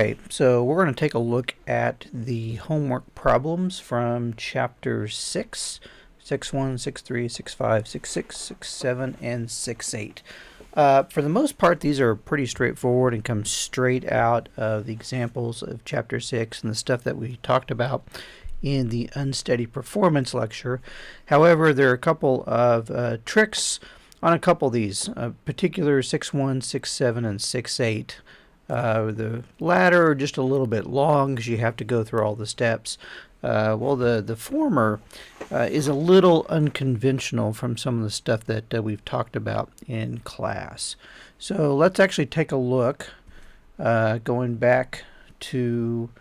Okay, so we're going to take a look at the homework problems from Chapter 6, 6.1, 6.3, 6.5, 6.6, 6.7, and 6.8. For the most part, these are pretty straightforward and come straight out of the examples of Chapter 6 and the stuff that we talked about in the Unsteady Performance lecture. However, there are a couple of tricks on a couple of these, particular 6.1, 6.7, and 6.8. The latter are just a little bit long because you have to go through all the steps. Well, the former is a little unconventional from some of the stuff that we've talked about in class. So let's actually take a look, going back to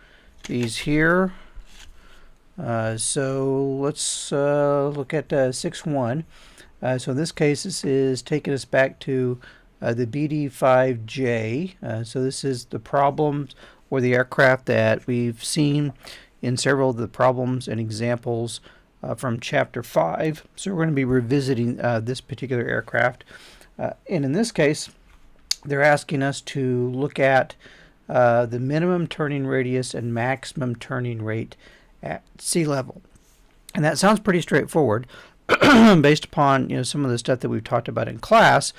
these here. So let's look at 6.1. So in this case, this is taking us back to the BD5J. So this is the problems or the aircraft that we've seen in several of the problems and examples from Chapter 5. So we're going to be revisiting this particular aircraft. And in this case, they're asking us to look at the minimum turning radius and maximum turning rate at sea level. And that sounds pretty straightforward based upon some of the stuff that we've talked about in class.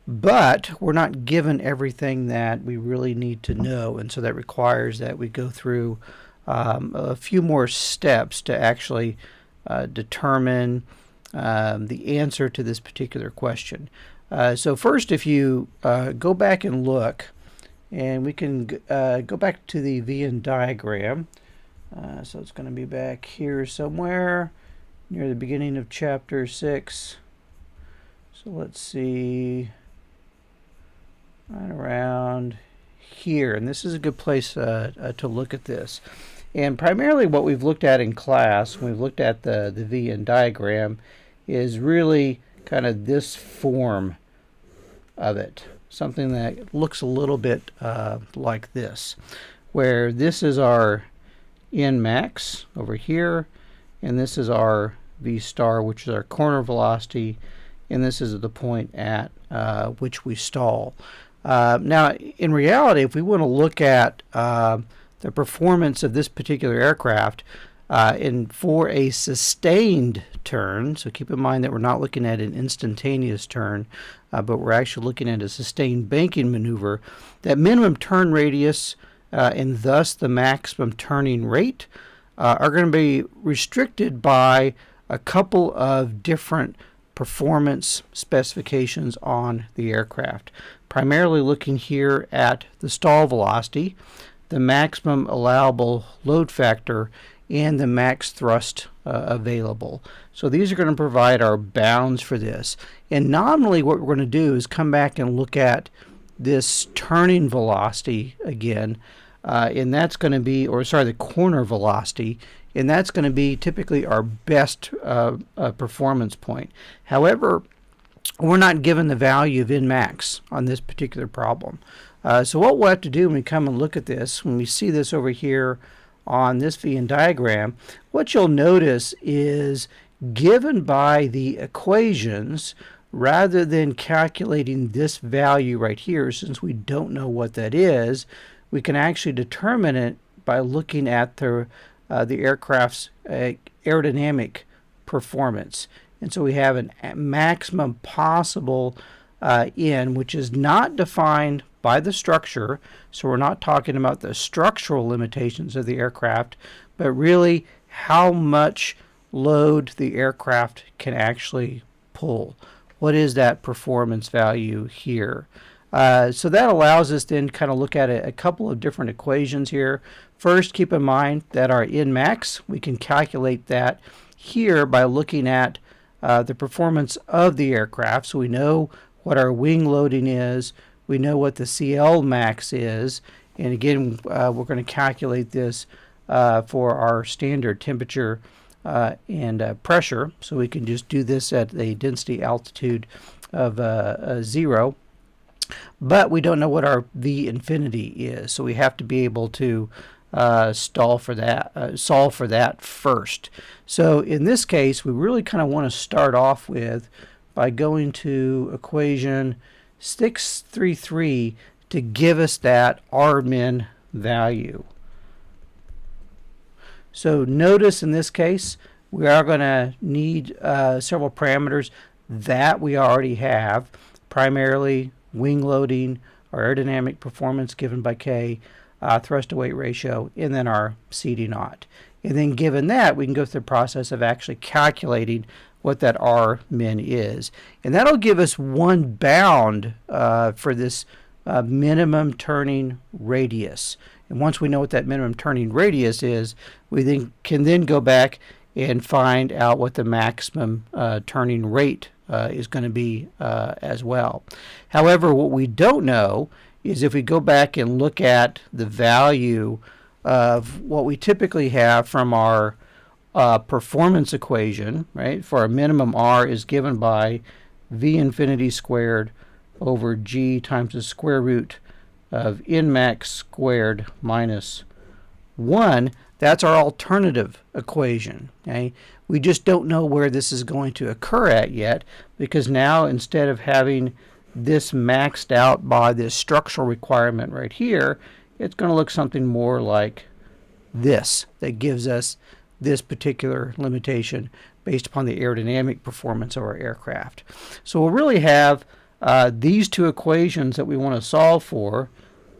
But we're not given everything that we really need to know, and so that requires that we go through a few more steps to actually determine the answer to this particular question. So first, if you go back and look, and we can go back to the Venn diagram. So it's going to be back here somewhere near the beginning of Chapter 6. So let's see. Right around here, and this is a good place to look at this. And primarily what we've looked at in class, when we've looked at the Venn diagram, is really kind of this form of it. Something that looks a little bit like this, where this is our Nmax over here, and this is our V star, which is our corner velocity, and this is the point at which we stall. Now, in reality, if we want to look at the performance of this particular aircraft for a sustained turn, so keep in mind that we're not looking at an instantaneous turn, but we're actually looking at a sustained banking maneuver, that minimum turn radius and thus the maximum turning rate are going to be restricted by a couple of different performance specifications on the aircraft. Primarily looking here at the stall velocity, the maximum allowable load factor, and the max thrust available. So these are going to provide our bounds for this. And nominally what we're going to do is come back and look at this turning velocity again, and that's going to be, the corner velocity, and that's going to be typically our best performance point. However, we're not given the value of Nmax on this particular problem. So what we'll have to do when we come and look at this, when we see this over here on this Venn diagram, what you'll notice is given by the equations, rather than calculating this value right here, since we don't know what that is, we can actually determine it by looking at the aircraft's aerodynamic performance. And so we have a maximum possible N, which is not defined by the structure. So we're not talking about the structural limitations of the aircraft, but really how much load the aircraft can actually pull. What is that performance value here? So that allows us then kind of look at a couple of different equations here. First, keep in mind that our Nmax, we can calculate that here by looking at the performance of the aircraft. So we know what our wing loading is, we know what the CL max is, and again we're going to calculate this for our standard temperature and pressure. So we can just do this at a density altitude of 0. But we don't know what our V infinity is, so we have to be able to solve for that first. So in this case, we really kind of want to start off with by going to equation 633 to give us that R min value. So notice in this case, we are going to need several parameters that we already have, primarily wing loading, our aerodynamic performance given by K, thrust to weight ratio, and then our CD naught. And then given that, we can go through the process of actually calculating what that R min is. And that'll give us one bound for this minimum turning radius. And once we know what that minimum turning radius is, we then can go back and find out what the maximum turning rate is going to be as well. However, what we don't know is if we go back and look at the value of what we typically have from our performance equation, right? For our minimum R is given by V infinity squared over G times the square root of Nmax squared minus 1. That's our alternative equation. Okay? We just don't know where this is going to occur at yet, because now instead of having this maxed out by this structural requirement right here, it's going to look something more like this, that gives us this particular limitation based upon the aerodynamic performance of our aircraft. So we'll really have these two equations that we want to solve for,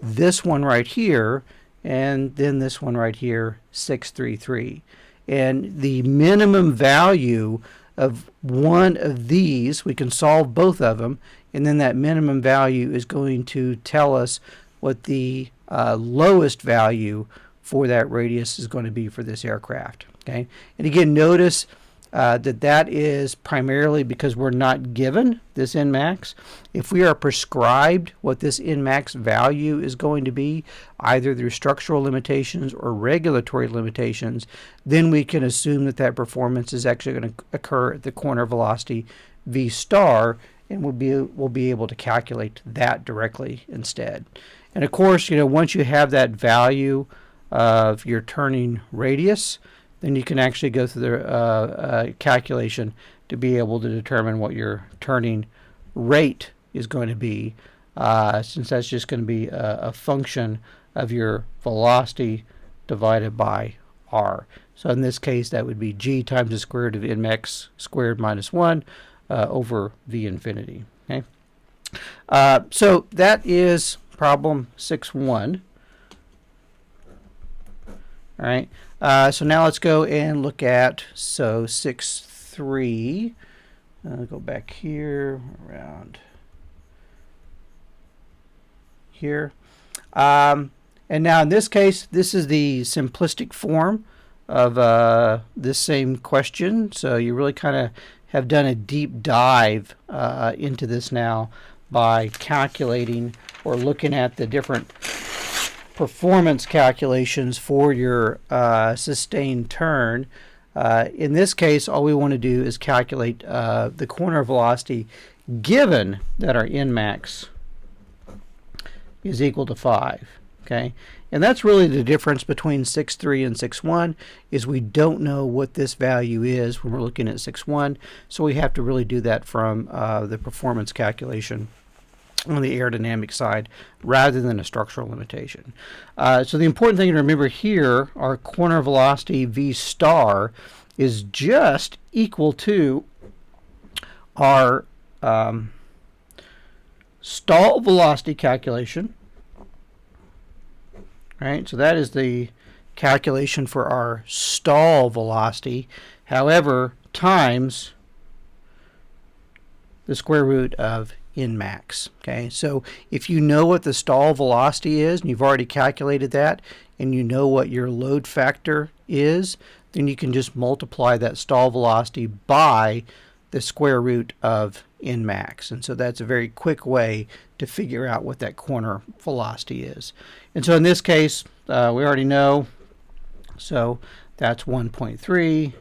this one right here, and then this one right here, 633. And the minimum value of one of these, we can solve both of them, and then that minimum value is going to tell us what the lowest value for that radius is going to be for this aircraft. Okay, and again, notice that is primarily because we're not given this Nmax. If we are prescribed what this Nmax value is going to be, either through structural limitations or regulatory limitations, then we can assume that that performance is actually going to occur at the corner velocity V star, and we'll be able to calculate that directly instead. And of course, once you have that value of your turning radius, then you can actually go through the calculation to be able to determine what your turning rate is going to be, since that's just going to be a function of your velocity divided by R. So in this case, that would be G times the square root of Nmax squared minus 1 over V infinity. Okay? So that is problem 6.1. All right. So now let's go and look at 6.3. Go back here, around here. And now in this case, this is the simplistic form of this same question. So you really kind of have done a deep dive into this now by calculating or looking at the different performance calculations for your sustained turn. In this case, all we want to do is calculate the corner velocity given that our Nmax is equal to 5. Okay, and that's really the difference between 6.3 and 6.1, is we don't know what this value is when we're looking at 6.1, so we have to really do that from the performance calculation on the aerodynamic side rather than a structural limitation. So the important thing to remember here, our corner velocity V star is just equal to our stall velocity calculation. Right, so that is the calculation for our stall velocity, however, times the square root of Nmax. Okay, so if you know what the stall velocity is, and you've already calculated that, and you know what your load factor is, then you can just multiply that stall velocity by the square root of Nmax. And so that's a very quick way to figure out what that corner velocity is. And so in this case, we already know, so that's 1.3.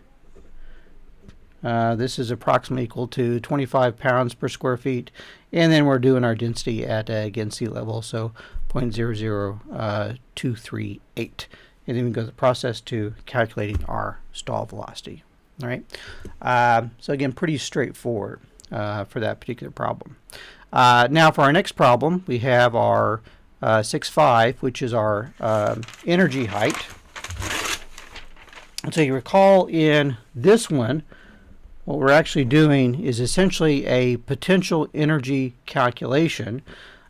This is approximately equal to 25 pounds per square feet. And then we're doing our density at, again, sea level, so 0.00238. And then we go through the process to calculating our stall velocity. All right. So again, pretty straightforward for that particular problem. Now for our next problem, we have our 6.5, which is our energy height. And so you recall in this one, what we're actually doing is essentially a potential energy calculation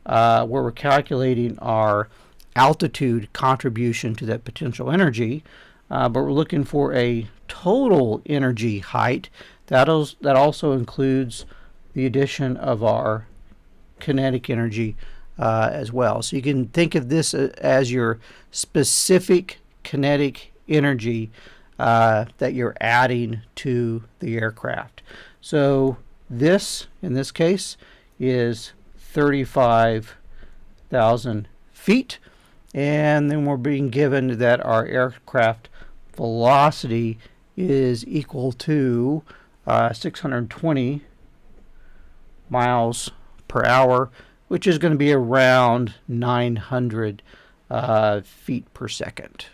where we're calculating our altitude contribution to that potential energy, but we're looking for a total energy height that also includes the addition of our kinetic energy as well. So you can think of this as your specific kinetic energy that you're adding to the aircraft. So this, in this case, is 35,000 feet. And then we're being given that our aircraft velocity is equal to 620 miles per hour, which is going to be around 900 feet per second,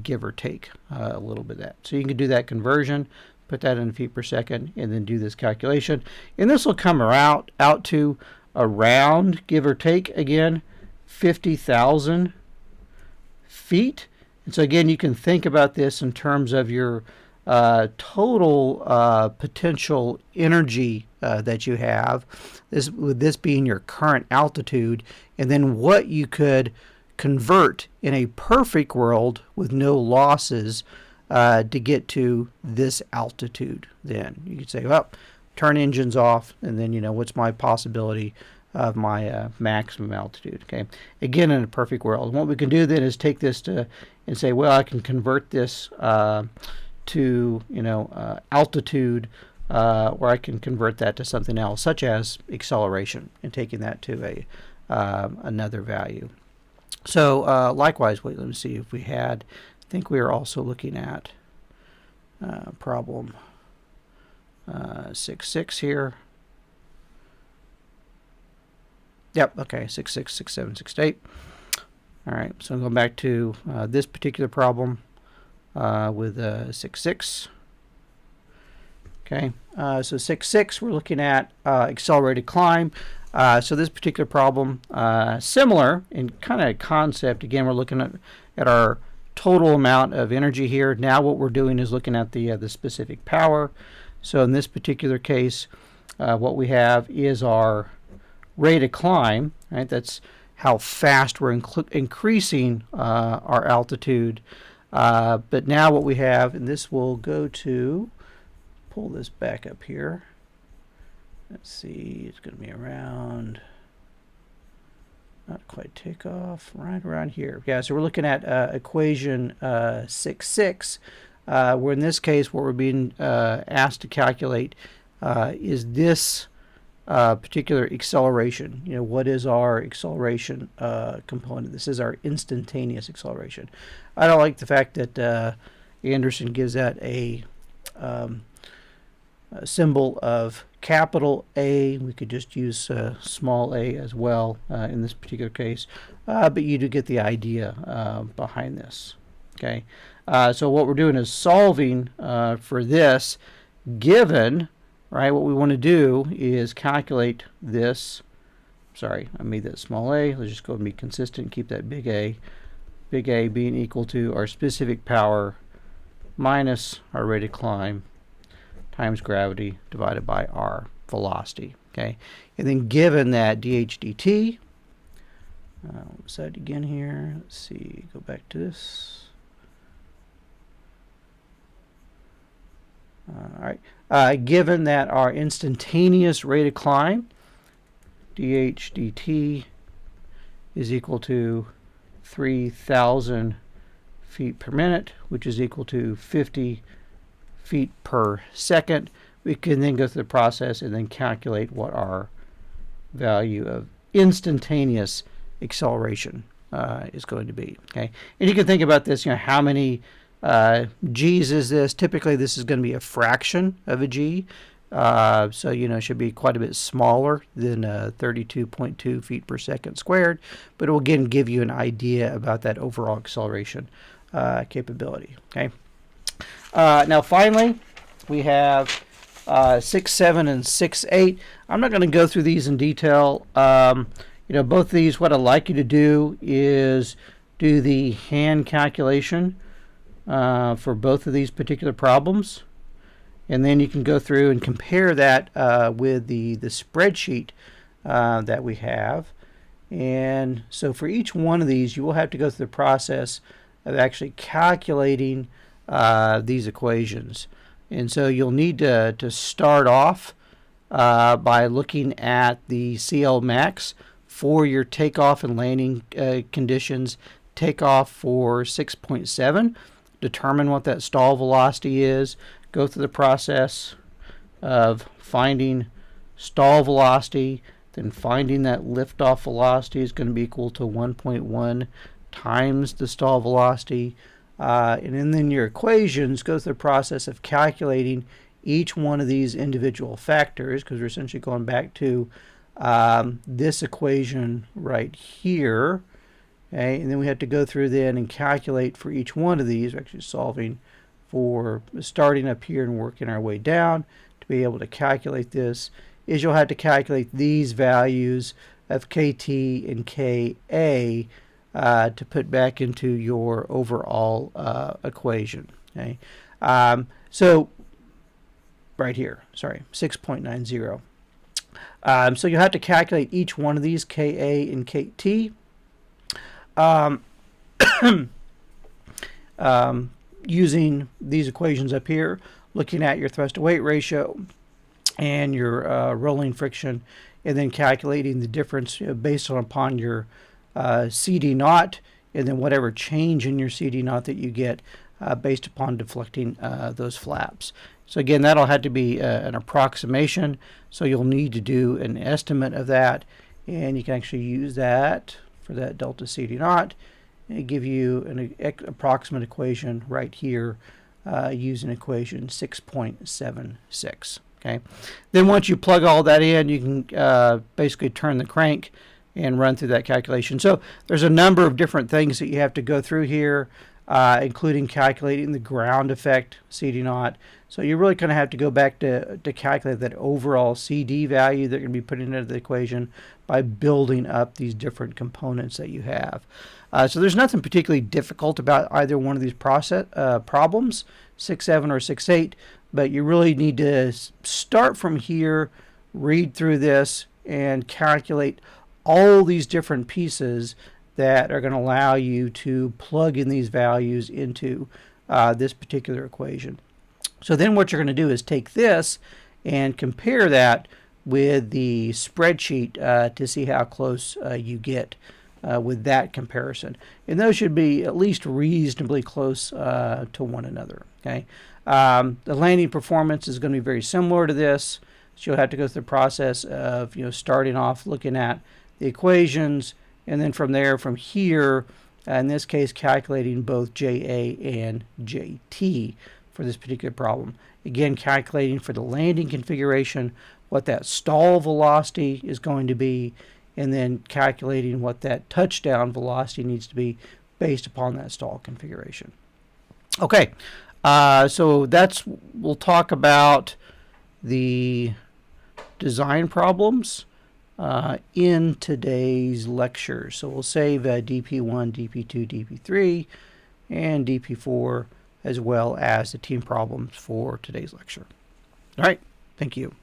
give or take a little bit of that. So you can do that conversion, put that in feet per second, and then do this calculation. And this will come out to around, give or take, again, 50,000 feet. And so again, you can think about this in terms of your total potential energy that you have, with this being your current altitude, and then what you could convert in a perfect world with no losses to get to this altitude. Then you could say, well, turn engines off, and then what's my possibility of my maximum altitude. Okay, again, in a perfect world. And what we can do then is take this and say, well, I can convert this to altitude, or I can convert that to something else, such as acceleration, and taking that to another value. So likewise, let me see if we had. I think we are also looking at problem 6.6 here. Yep, okay, 6.6, 6.7, 6.8. All right, so I'm going back to this particular problem with 6.6. Okay, so 6.6, we're looking at accelerated climb. So this particular problem, similar in kind of concept. Again, we're looking at our total amount of energy here. Now what we're doing is looking at the specific power. So in this particular case, what we have is our rate of climb, right? That's how fast we're increasing our altitude. But now what we have, and this will go to, pull this back up here. Let's see, it's going to be around, not quite takeoff, right around here. Yeah, so we're looking at equation 6.6, where in this case what we're being asked to calculate is this particular acceleration. What is our acceleration component? This is our instantaneous acceleration. I don't like the fact that Anderson gives that a symbol of capital A. We could just use small a as well in this particular case, but you do get the idea behind this. Okay, so what we're doing is solving for this given, right? What we want to do is calculate this. Sorry, I made that small a. Let's just go and be consistent, keep that big A being equal to our specific power minus our rate of climb times gravity divided by our velocity. Okay, and then given that dH dt, what's that again here? Let's see, go back to this. All right, given that our instantaneous rate of climb, dH dt, is equal to 3,000 feet per minute, which is equal to 50 feet per second, we can then go through the process and then calculate what our value of instantaneous acceleration is going to be. Okay, and you can think about this. How many g's is this? Typically, this is going to be a fraction of a g, so it should be quite a bit smaller than 32.2 feet per second squared. But it will again give you an idea about that overall acceleration capability. Okay. Now finally, we have 6.7 and 6.8. I'm not going to go through these in detail. both of these, what I'd like you to do is do the hand calculation for both of these particular problems. And then you can go through and compare that with the spreadsheet that we have. And so for each one of these, you will have to go through the process of actually calculating these equations. And so you'll need to start off by looking at the CL max for your takeoff and landing conditions. Takeoff for 6.7, determine what that stall velocity is, go through the process of finding stall velocity, then finding that liftoff velocity is going to be equal to 1.1 times the stall velocity. And then your equations go through the process of calculating each one of these individual factors, because we're essentially going back to this equation right here. Okay, and then we have to go through then and calculate for each one of these. We're actually solving for starting up here and working our way down to be able to calculate this. Is you'll have to calculate these values of KT and KA to put back into your overall equation. Okay, so right here, sorry, 6.90. So you'll have to calculate each one of these, KA and KT. Using these equations up here, looking at your thrust to weight ratio and your rolling friction, and then calculating the difference based upon your CD naught, and then whatever change in your CD naught that you get based upon deflecting those flaps. So again, that'll have to be an approximation, so you'll need to do an estimate of that, and you can actually use that for that delta CD naught and give you an approximate equation right here using equation 6.76. Okay. Then once you plug all that in, you can basically turn the crank and run through that calculation. So there's a number of different things that you have to go through here, including calculating the ground effect CD naught. So you really kind of have to go back to calculate that overall CD value that you're going to be putting into the equation by building up these different components that you have. So there's nothing particularly difficult about either one of these problems, 6.7 or 6.8, but you really need to start from here, read through this, and calculate all these different pieces that are going to allow you to plug in these values into this particular equation. So then what you're going to do is take this and compare that with the spreadsheet to see how close you get with that comparison. And those should be at least reasonably close to one another. Okay. The landing performance is going to be very similar to this. So you'll have to go through the process of starting off looking at the equations, and then from there, from here, in this case, calculating both JA and JT for this particular problem. Again, calculating for the landing configuration what that stall velocity is going to be, and then calculating what that touchdown velocity needs to be based upon that stall configuration. Okay, so we'll talk about the design problems in today's lecture. So we'll save DP1, DP2, DP3, and DP4, as well as the team problems for today's lecture. All right, thank you.